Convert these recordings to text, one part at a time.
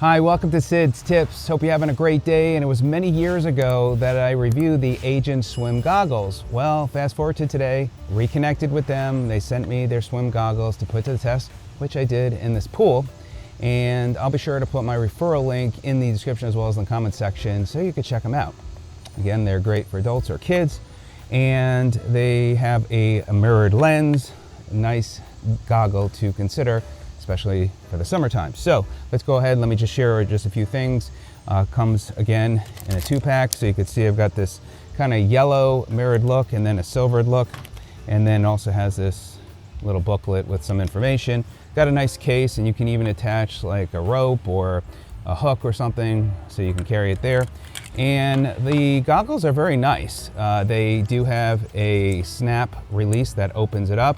Hi, welcome to Sid's Tips. Hope you're having a great day. And it was many years ago that I reviewed the Aegend swim goggles. Well, fast forward to today, reconnected with them. They sent me their swim goggles to put to the test, which I did in this pool. And I'll be sure to put my referral link in the description as well as in the comment section so you can check them out. Again, they're great for adults or kids. And they have a mirrored lens, a nice goggle to consider, especially for the summertime. So let's go ahead and let me just share just a few things. Comes again in a 2-pack, so you can see I've got this kind of yellow mirrored look and then a silvered look, and then also has this little booklet with some information. Got a nice case, and you can even attach like a rope or a hook or something so you can carry it there. And the goggles are very nice. They do have a snap release that opens it up.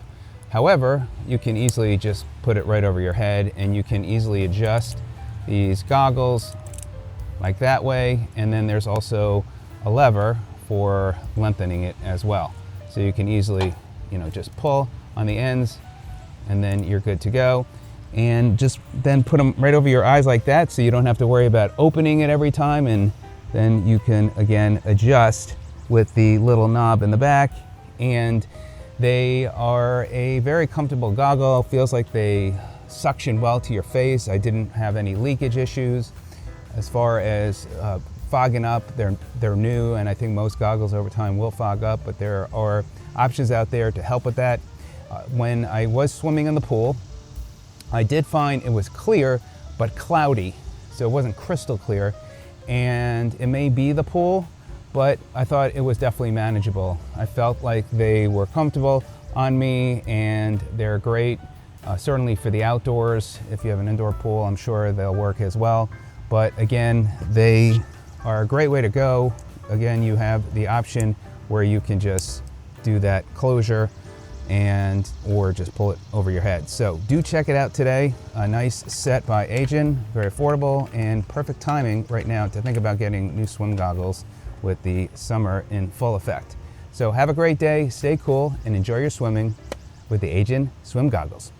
However, you can easily just put it right over your head, and you can easily adjust these goggles like that way. And then there's also a lever for lengthening it as well. So you can easily, just pull on the ends, and then you're good to go. And just then put them right over your eyes like that, so you don't have to worry about opening it every time. And then you can again adjust with the little knob in the back. And they are a very comfortable goggle. Feels like they suction well to your face. I didn't have any leakage issues. As far as fogging up, they're new, and I think most goggles over time will fog up, but there are options out there to help with that. When I was swimming in the pool, I did find it was clear but cloudy, so it wasn't crystal clear, and it may be the pool, but I thought it was definitely manageable. I felt like they were comfortable on me, and they're great, certainly for the outdoors. If you have an indoor pool, I'm sure they'll work as well. But again, they are a great way to go. Again, you have the option where you can just do that closure or just pull it over your head. So do check it out today. A nice set by Aegend, very affordable, and perfect timing right now to think about getting new swim goggles with the summer in full effect. So have a great day, stay cool, and enjoy your swimming with the Aegend swim goggles.